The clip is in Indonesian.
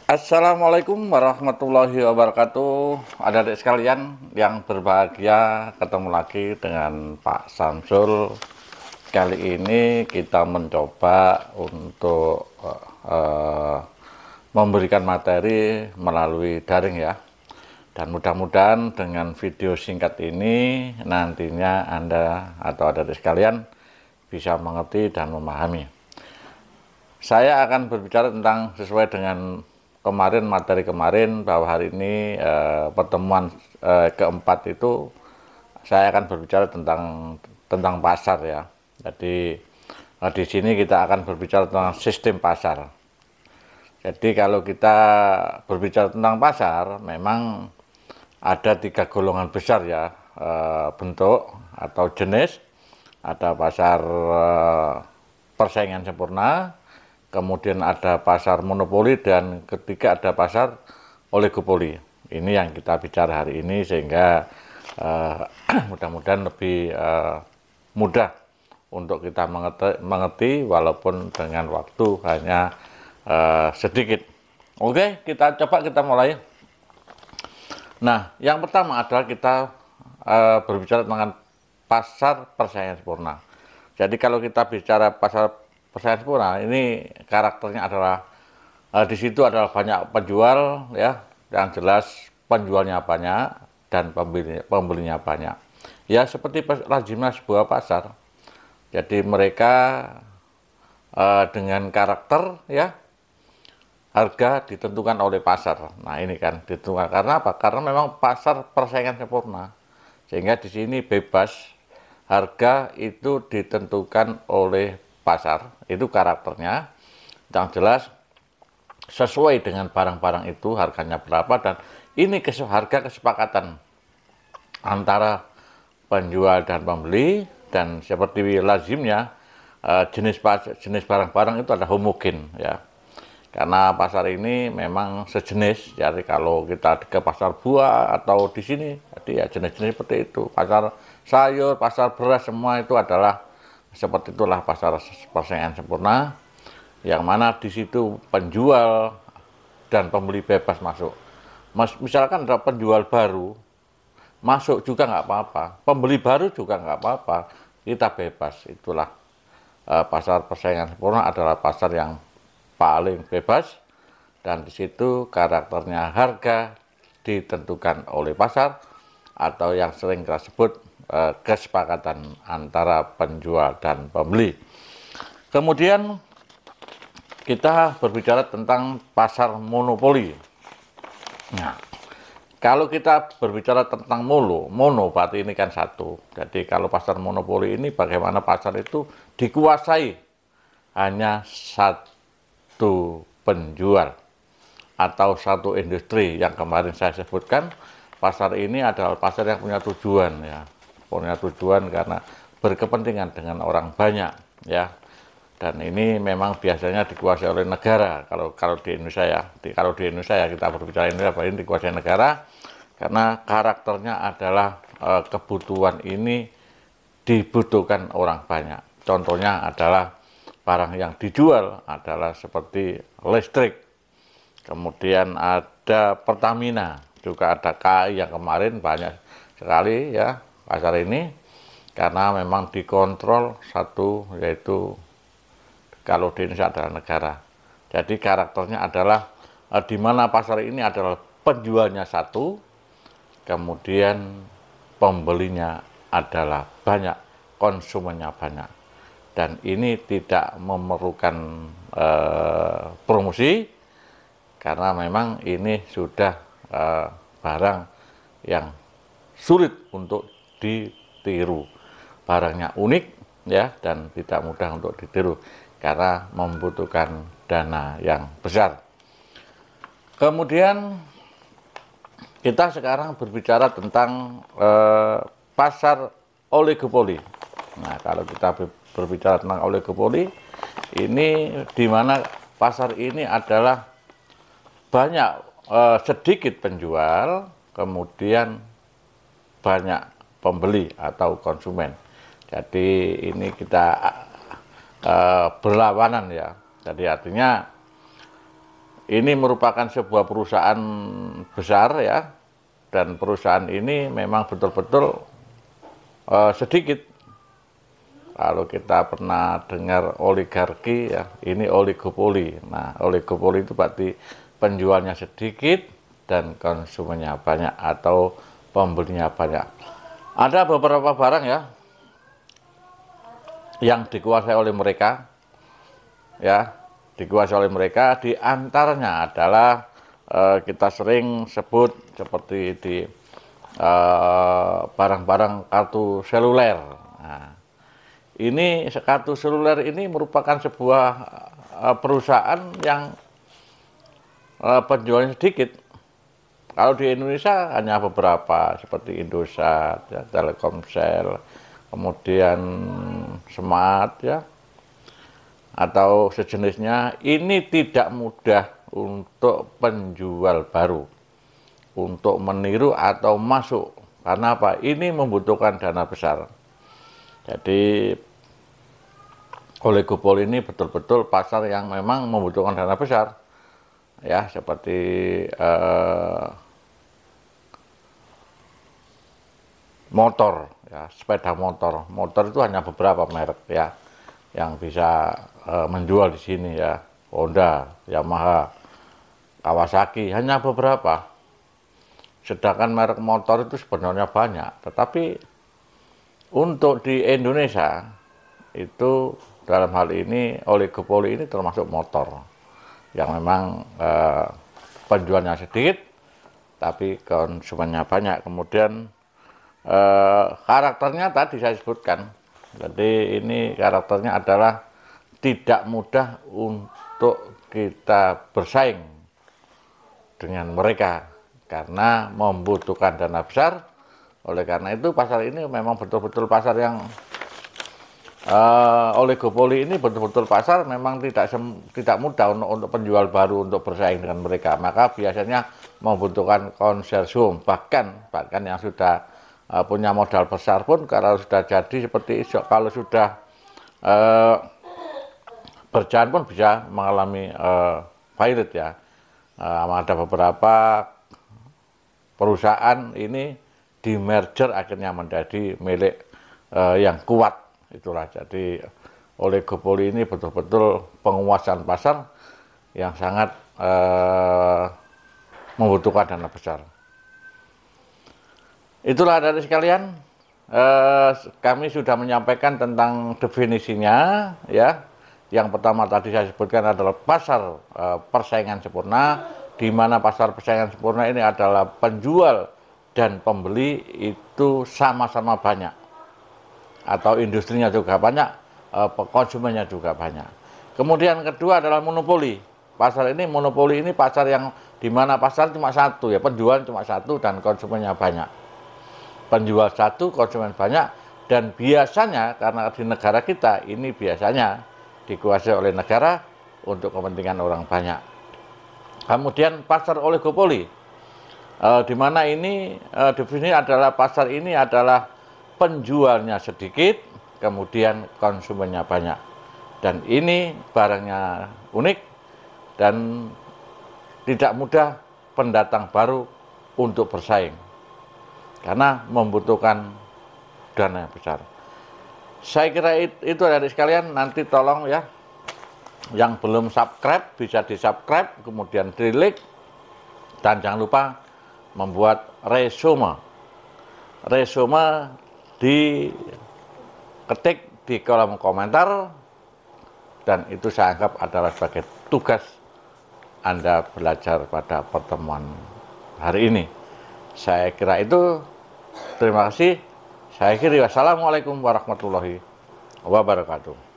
Assalamualaikum warahmatullahi wabarakatuh. Adik-adik sekalian yang berbahagia, ketemu lagi dengan Pak Samsul. Kali ini kita mencoba untuk memberikan materi melalui daring ya. Dan mudah-mudahan dengan video singkat ini nantinya Anda atau adik-adik sekalian bisa mengerti dan memahami. Saya akan berbicara tentang sesuai dengan kemarin, materi kemarin, bahwa hari ini pertemuan keempat itu saya akan berbicara tentang pasar ya. Jadi di sini kita akan berbicara tentang sistem pasar. Jadi kalau kita berbicara tentang pasar, memang ada 3 golongan besar ya, bentuk atau jenis. Ada pasar persaingan sempurna, kemudian ada pasar monopoli, dan ketiga ada pasar oligopoli. Ini yang kita bicara hari ini, sehingga mudah-mudahan lebih mudah untuk kita mengerti walaupun dengan waktu hanya sedikit. Oke, kita mulai. Nah, yang pertama adalah kita berbicara tentang pasar persaingan sempurna. Jadi kalau kita bicara pasar persaingan sempurna, ini karakternya adalah di situ adalah banyak penjual ya, yang jelas penjualnya banyak dan pembelinya banyak. Ya seperti lazimnya sebuah pasar. Jadi mereka dengan karakter ya, harga ditentukan oleh pasar. Nah ini kan ditentukan karena apa? Karena memang pasar persaingan sempurna, sehingga di sini bebas, harga itu ditentukan oleh pasar, itu karakternya. Yang jelas sesuai dengan barang-barang itu harganya berapa, dan ini harga kesepakatan antara penjual dan pembeli. Dan seperti lazimnya jenis barang-barang itu ada homogen ya, karena pasar ini memang sejenis. Jadi kalau kita ke pasar buah atau di sini, jadi ya jenis-jenis seperti itu. Pasar sayur, pasar beras, semua itu adalah seperti itulah pasar persaingan sempurna, yang mana di situ penjual dan pembeli bebas masuk. Misalkan ada penjual baru masuk juga nggak apa-apa, pembeli baru juga nggak apa-apa, kita bebas. Itulah pasar persaingan sempurna adalah pasar yang paling bebas, dan di situ karakternya harga ditentukan oleh pasar, atau yang sering kita sebut kesepakatan antara penjual dan pembeli. Kemudian kita berbicara tentang pasar monopoli. Nah, kalau kita berbicara tentang mono berarti ini kan satu. Jadi kalau pasar monopoli ini bagaimana pasar itu dikuasai hanya satu penjual atau satu industri. Yang kemarin saya sebutkan, pasar ini adalah pasar yang punya tujuan ya, punya tujuan karena berkepentingan dengan orang banyak ya. Dan ini memang biasanya dikuasai oleh negara. Kalau di Indonesia ya, kalau di Indonesia ya, kita berbicara Indonesia, ini dikuasai negara karena karakternya adalah kebutuhan ini dibutuhkan orang banyak. Contohnya adalah barang yang dijual adalah seperti listrik, kemudian ada Pertamina, juga ada KAI yang kemarin banyak sekali ya pasar ini, karena memang dikontrol satu, yaitu kalau di Indonesia adalah negara. Jadi karakternya adalah di mana pasar ini adalah penjualnya satu, kemudian pembelinya adalah banyak, konsumennya banyak. Dan ini tidak memerlukan promosi, karena memang ini sudah barang yang sulit untuk ditiru. Barangnya unik ya, dan tidak mudah untuk ditiru karena membutuhkan dana yang besar. Kemudian kita sekarang berbicara tentang pasar oligopoli. Nah, kalau kita berbicara tentang oligopoli, ini di mana pasar ini adalah banyak sedikit penjual, kemudian banyak pembeli atau konsumen. Jadi ini kita berlawanan ya. Jadi artinya ini merupakan sebuah perusahaan besar ya, dan perusahaan ini memang betul-betul sedikit. Kalau kita pernah dengar oligarki ya, ini oligopoli. Nah, oligopoli itu berarti penjualnya sedikit dan konsumennya banyak atau pembelinya banyak. Ada beberapa barang ya yang dikuasai oleh mereka, ya, dikuasai oleh mereka. Di antaranya adalah kita sering sebut seperti di barang-barang kartu seluler. Nah, ini kartu seluler ini merupakan sebuah perusahaan yang penjualnya sedikit. Kalau di Indonesia hanya beberapa seperti Indosat, ya, Telkomsel, kemudian Smart ya, atau sejenisnya. Ini tidak mudah untuk penjual baru untuk meniru atau masuk. Karena apa? Ini membutuhkan dana besar. Jadi oligopoli ini betul-betul pasar yang memang membutuhkan dana besar. Ya, seperti motor, ya, sepeda motor. Motor itu hanya beberapa merek ya yang bisa menjual di sini ya. Honda, Yamaha, Kawasaki, hanya beberapa. Sedangkan merek motor itu sebenarnya banyak, tetapi untuk di Indonesia itu dalam hal ini oligopoli ini termasuk motor yang memang penjualnya sedikit tapi konsumennya banyak. Kemudian karakternya tadi saya sebutkan, jadi ini karakternya adalah tidak mudah untuk kita bersaing dengan mereka karena membutuhkan dana besar. Oleh karena itu pasar ini memang betul-betul pasar yang oligopoli ini betul-betul pasar memang tidak mudah untuk penjual baru untuk bersaing dengan mereka. Maka biasanya membutuhkan konsorsium, bahkan yang sudah punya modal besar pun kalau sudah jadi seperti itu, kalau sudah berjalan pun bisa mengalami pilot ya. Ada beberapa perusahaan ini di merger akhirnya menjadi milik yang kuat. Itulah, jadi oligopoli ini betul-betul penguasaan pasar yang sangat membutuhkan dana besar. Itulah dari sekalian, kami sudah menyampaikan tentang definisinya ya. Yang pertama tadi saya sebutkan adalah pasar persaingan sempurna, di mana pasar persaingan sempurna ini adalah penjual dan pembeli itu sama-sama banyak, atau industrinya juga banyak, konsumennya juga banyak. Kemudian kedua adalah monopoli. Pasar ini monopoli ini pasar yang di mana pasar cuma satu ya, penjual cuma satu dan konsumennya banyak. Penjual satu, konsumen banyak, dan biasanya karena di negara kita ini biasanya dikuasai oleh negara untuk kepentingan orang banyak. Kemudian pasar oligopoli, di mana ini definisi adalah pasar ini adalah penjualnya sedikit, kemudian konsumennya banyak. Dan ini barangnya unik dan tidak mudah pendatang baru untuk bersaing karena membutuhkan dana besar. Saya kira itu dari sekalian. Nanti tolong ya, yang belum subscribe bisa di subscribe, kemudian di like, dan jangan lupa membuat resume diketik di kolom komentar, dan itu saya anggap adalah sebagai tugas Anda belajar pada pertemuan hari ini. Saya kira itu. Terima kasih. Saya kira wassalamualaikum warahmatullahi wabarakatuh.